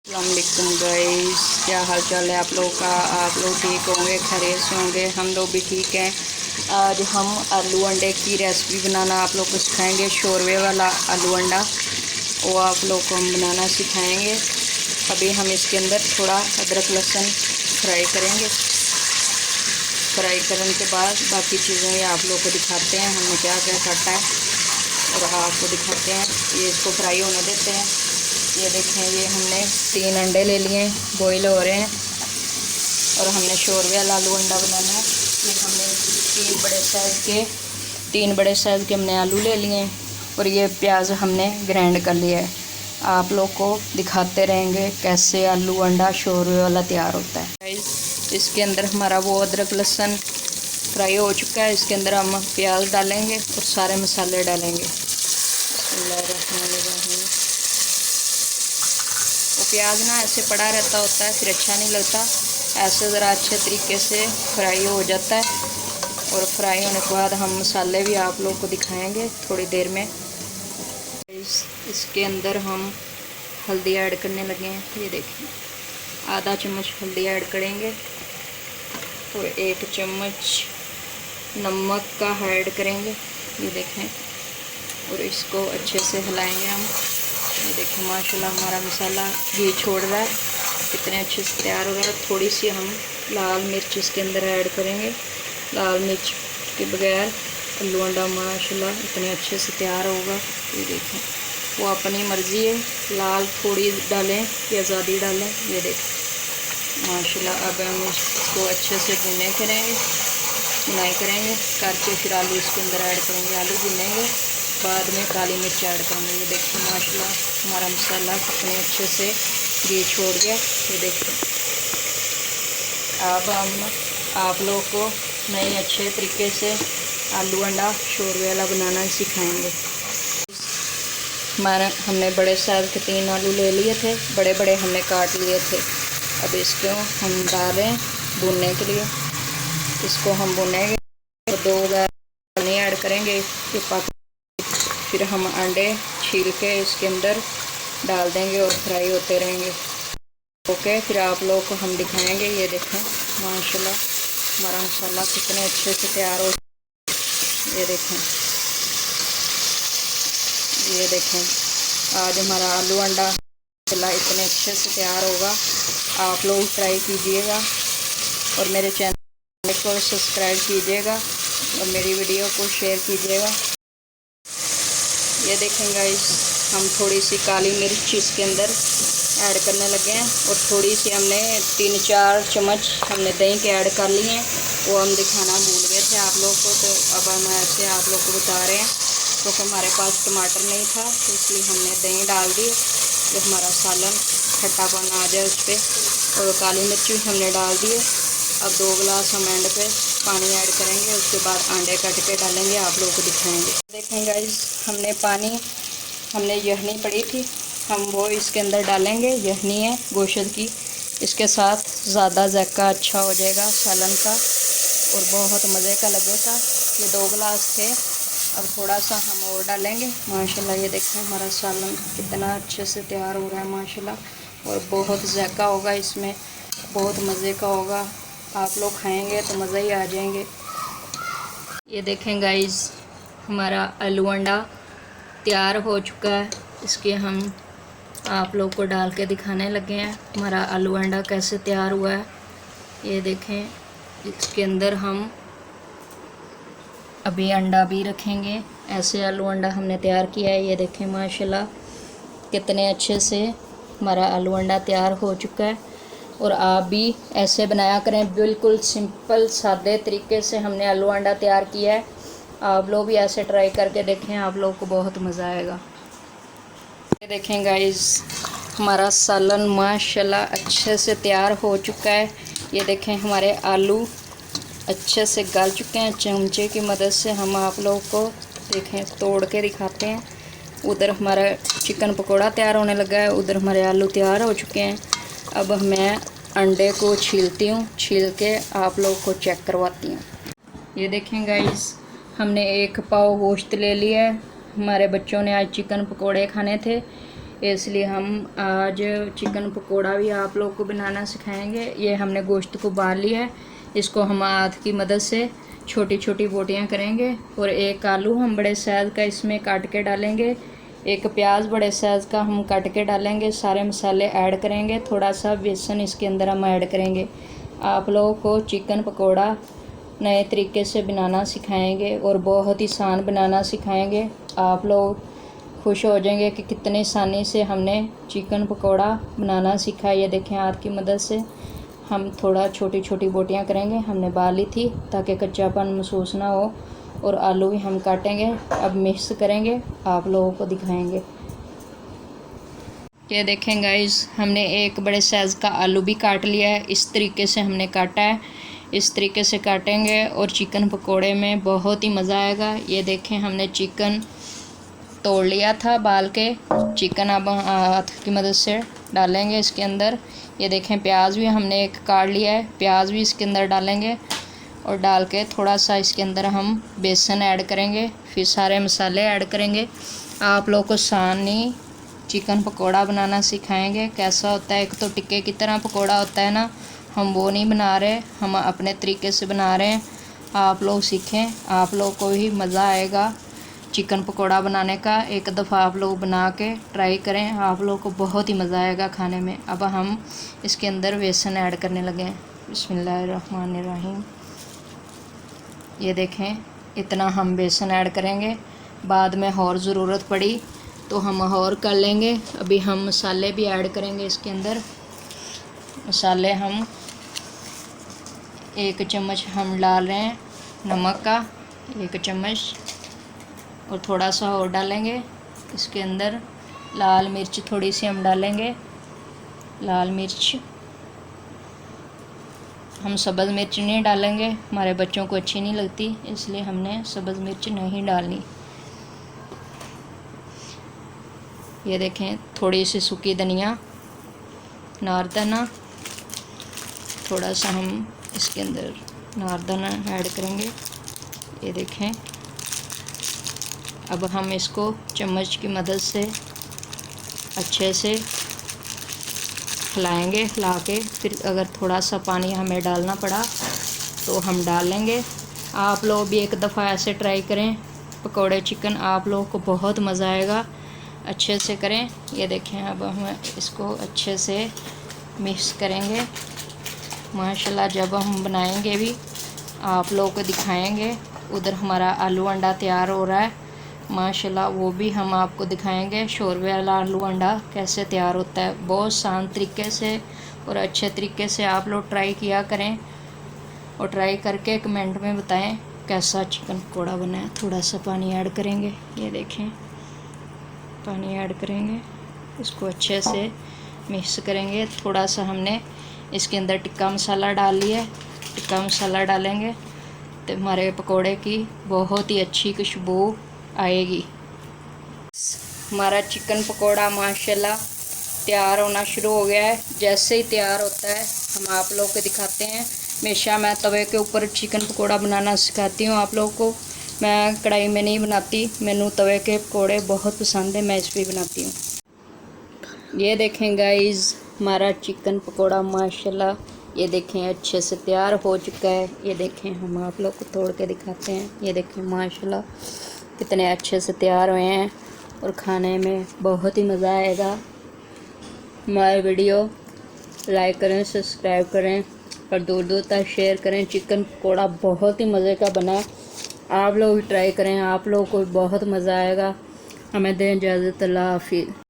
अस्सलामुअलैकुम गाइस, क्या हाल चाल है आप लोगों का। आप लोग ठीक होंगे, खैरियत से होंगे, हम लोग भी ठीक हैं। आज हम आलू अंडे की रेसिपी बनाना आप लोग को सिखाएंगे। शोरवे वाला आलू अंडा वो आप लोग को हम बनाना सिखाएंगे। अभी हम इसके अंदर थोड़ा अदरक लहसुन फ्राई करेंगे। फ्राई करने के बाद बाकी चीज़ें ये आप लोग को दिखाते हैं हमने क्या क्या काटा है और आपको दिखाते हैं। ये इसको फ्राई होने देते हैं। ये देखें, ये हमने 3 अंडे ले लिए हैं, बॉईल हो रहे हैं और हमने शोरवे वाला आलू अंडा बनाना है। ये हमने 3 बड़े साइज़ के हमने आलू ले लिए हैं और ये प्याज हमने ग्राइंड कर लिया है। आप लोग को दिखाते रहेंगे कैसे आलू अंडा शोरवे वाला तैयार होता है। इसके अंदर हमारा वो अदरक लहसुन फ्राई हो चुका है। इसके अंदर हम प्याज डालेंगे और सारे मसाले डालेंगे। प्याज ना ऐसे पड़ा रहता होता है, फिर अच्छा नहीं लगता। ऐसे ज़रा अच्छे तरीके से फ्राई हो जाता है और फ्राई होने के बाद हम मसाले भी आप लोग को दिखाएंगे थोड़ी देर में। इसके अंदर हम हल्दी ऐड करने लगे हैं। ये देखिए, आधा चम्मच हल्दी ऐड करेंगे और 1 चम्मच नमक का ऐड करेंगे। ये देखें, और इसको अच्छे से हिलाएंगे हम। ये देखिए माशाल्लाह हमारा मसाला घी छोड़ रहा है, कितने अच्छे से तैयार हो रहा है। थोड़ी सी हम लाल मिर्च इसके अंदर ऐड करेंगे। लाल मिर्च के बगैर आलू अंडा माशाल्लाह इतने अच्छे से तैयार होगा। ये देखें, वो अपनी मर्ज़ी है, लाल थोड़ी डालें या ज़्यादा डालें। ये देखें माशाल्लाह। अब हम इसको अच्छे से भुनाई करेंगे करके फिर आलू इसके अंदर ऐड करेंगे। आलू भुनेंगे, बाद में काली मिर्च ऐड करेंगे। ये देखिए माशाल्लाह हमारा मसाला कितने अच्छे से घी छोड़ गया। ये देखिए, अब हम आप लोग को नए अच्छे तरीके से आलू अंडा शोरवे वाला बनाना सिखाएंगे। हमने बड़े साइज़ के 3 आलू ले लिए थे, बड़े बड़े हमने काट लिए थे। अब इसको हम डालें भुनने के लिए। इसको हम भुनेंगे और 2 पानी ऐड करेंगे। फिर हम अंडे छील के इसके अंदर डाल देंगे और फ्राई होते रहेंगे। ओके, फिर आप लोगों को हम दिखाएंगे। ये देखें माशाल्लाह हमारा मसाला कितने अच्छे से तैयार हो। ये देखें आज हमारा आलू अंडा मसाला इतने अच्छे से तैयार होगा। आप लोग ट्राई कीजिएगा और मेरे चैनल को सब्सक्राइब कीजिएगा और मेरी वीडियो को शेयर कीजिएगा। ये देखें गाइस, हम थोड़ी सी काली मिर्च इसके अंदर ऐड करने लगे हैं और थोड़ी सी हमने 3-4 चम्मच हमने दही के ऐड कर लिए हैं। वो हम दिखाना भूल गए थे आप लोग को, तो अब हम ऐसे आप लोग को बता रहे हैं क्योंकि हमारे पास टमाटर नहीं था, तो इसलिए हमने दही डाल दी तो हमारा सालन खट्टापन आ जाए उस पर। और काली मिर्च भी हमने डाल दिए। अब 2 गिलास हम एंड पे पानी ऐड करेंगे, उसके बाद अंडे कट के डालेंगे, आप लोगों को दिखाएंगे। देखें गाइस, हमने पानी हमने यखनी पड़ी थी, हम वो इसके अंदर डालेंगे। यखनी है गोश्त की, इसके साथ ज़्यादा जायका अच्छा हो जाएगा सालन का और बहुत मज़े का लगेगा। ये 2 गिलास थे, अब थोड़ा सा हम और डालेंगे माशाल्लाह। ये देखें हमारा सालन कितना अच्छे से तैयार हो रहा है माशाल्लाह और बहुत जायका होगा इसमें, बहुत मज़े का होगा। आप लोग खाएंगे तो मज़ा ही आ जाएंगे। ये देखें गाइस, हमारा आलू अंडा तैयार हो चुका है। इसके हम आप लोग को डाल के दिखाने लगे हैं हमारा आलू अंडा कैसे तैयार हुआ है। ये देखें, इसके अंदर हम अभी अंडा भी रखेंगे। ऐसे आलू अंडा हमने तैयार किया है। ये देखें माशाल्लाह कितने अच्छे से हमारा आलू अंडा तैयार हो चुका है और आप भी ऐसे बनाया करें। बिल्कुल सिंपल सादे तरीके से हमने आलू अंडा तैयार किया है। आप लोग भी ऐसे ट्राई करके देखें, आप लोग को बहुत मज़ा आएगा। ये देखें गाइस, हमारा सालन माशाल्लाह अच्छे से तैयार हो चुका है। ये देखें हमारे आलू अच्छे से गल चुके हैं। चमचे की मदद से हम आप लोग को देखें तोड़ के दिखाते हैं। उधर हमारा चिकन पकोड़ा तैयार होने लगा है, उधर हमारे आलू तैयार हो चुके हैं। अब मैं अंडे को छीलती हूँ, छील के आप लोग को चेक करवाती हूँ। ये देखें गाइस, हमने 1 पाव गोश्त ले लिया है। हमारे बच्चों ने आज चिकन पकोड़े खाने थे, इसलिए हम आज चिकन पकोड़ा भी आप लोग को बनाना सिखाएंगे। ये हमने गोश्त को उबाल लिया है, इसको हम हाथ की मदद से छोटी छोटी बोटियां करेंगे। और एक आलू हम बड़े साइज़ का इसमें काट के डालेंगे, एक प्याज बड़े साइज़ का हम काट के डालेंगे। सारे मसाले ऐड करेंगे, थोड़ा सा बेसन इसके अंदर हम ऐड करेंगे। आप लोगों को चिकन पकोड़ा नए तरीके से बनाना सिखाएंगे और बहुत ही आसान बनाना सिखाएंगे। आप लोग खुश हो जाएंगे कि कितने आसानी से हमने चिकन पकोड़ा बनाना सीखा। ये देखें, हाथ की मदद से हम थोड़ा छोटी छोटी बोटियां करेंगे। हमने बाली थी ताकि कच्चापन महसूस ना हो। और आलू भी हम काटेंगे, अब मिक्स करेंगे, आप लोगों को दिखाएंगे। ये देखें गाइस, हमने एक बड़े साइज़ का आलू भी काट लिया है। इस तरीके से हमने काटा है, इस तरीके से काटेंगे और चिकन पकोड़े में बहुत ही मज़ा आएगा। ये देखें, हमने चिकन तोड़ लिया था बाल के। चिकन अब हाथ की मदद से डालेंगे इसके अंदर। ये देखें, प्याज भी हमने एक काट लिया है, प्याज भी इसके अंदर डालेंगे। और डाल के थोड़ा सा इसके अंदर हम बेसन ऐड करेंगे, फिर सारे मसाले ऐड करेंगे। आप लोग को आसानी चिकन पकोड़ा बनाना सिखाएंगे कैसा होता है। एक तो टिक्के की तरह पकोड़ा होता है ना, हम वो नहीं बना रहे, हम अपने तरीके से बना रहे हैं। आप लोग सीखें, आप लोग को भी मज़ा आएगा चिकन पकोड़ा बनाने का। एक दफ़ा आप लोग बना के ट्राई करें, आप लोग को बहुत ही मज़ा आएगा खाने में। अब हम इसके अंदर बेसन ऐड करने लगे हैं। बिस्मिल्लाहिर्रहमानिर्रहीम। ये देखें, इतना हम बेसन ऐड करेंगे, बाद में और ज़रूरत पड़ी तो हम और कर लेंगे। अभी हम मसाले भी ऐड करेंगे इसके अंदर। मसाले हम 1 चम्मच हम डाल रहे हैं नमक का, 1 चम्मच, और थोड़ा सा और डालेंगे इसके अंदर। लाल मिर्च थोड़ी सी हम डालेंगे, लाल मिर्च। हम सब्ज़ मिर्च नहीं डालेंगे, हमारे बच्चों को अच्छी नहीं लगती, इसलिए हमने सब्ज़ मिर्च नहीं डालनी। ये देखें, थोड़ी सी सूखी धनिया, नारदाना, थोड़ा सा हम इसके अंदर नारदाना ऐड करेंगे। ये देखें, अब हम इसको चम्मच की मदद से अच्छे से हिलाएंगे। हिला के फिर अगर थोड़ा सा पानी हमें डालना पड़ा तो हम डाल लेंगे। आप लोग भी एक दफ़ा ऐसे ट्राई करें पकोड़े चिकन, आप लोगों को बहुत मज़ा आएगा। अच्छे से करें। ये देखें, अब हम इसको अच्छे से मिक्स करेंगे। माशाल्लाह, जब हम बनाएंगे भी आप लोगों को दिखाएंगे। उधर हमारा आलू अंडा तैयार हो रहा है, माशाल्लाह, वो भी हम आपको दिखाएंगे। शोरबे वाला आलू अंडा कैसे तैयार होता है, बहुत आसान तरीके से और अच्छे तरीके से आप लोग ट्राई किया करें। और ट्राई करके कमेंट में बताएं कैसा चिकन पकोड़ा बना है। थोड़ा सा पानी ऐड करेंगे, ये देखें, पानी ऐड करेंगे, इसको अच्छे से मिक्स करेंगे। थोड़ा सा हमने इसके अंदर टिक्का मसाला डाल लिया है, टिक्का मसाला डालेंगे तो हमारे पकोड़े की बहुत ही अच्छी खुशबू आएगी। हमारा चिकन पकोड़ा माशाल्लाह तैयार होना शुरू हो गया है। जैसे ही तैयार होता है हम आप लोग को दिखाते हैं। हमेशा मैं तवे के ऊपर चिकन पकोड़ा बनाना सिखाती हूँ आप लोगों को, मैं कढ़ाई में नहीं बनाती। मैनू तवे के पकोड़े बहुत पसंद है, मैं इस पर बनाती हूँ। ये देखें गाइस, हमारा चिकन पकोड़ा माशाल्लाह, ये देखें अच्छे से तैयार हो चुका है। ये देखें, हम आप लोग को तोड़ के दिखाते हैं। ये देखें माशाल्लाह कितने अच्छे से तैयार हुए हैं और खाने में बहुत ही मज़ा आएगा। हमारे वीडियो लाइक करें, सब्सक्राइब करें और दूर दूर तक शेयर करें। चिकन पकोड़ा बहुत ही मज़े का बना, आप लोग भी ट्राई करें, आप लोगों को बहुत मज़ा आएगा। हमें दें इजाज़त, अल्लाह हाफिज़।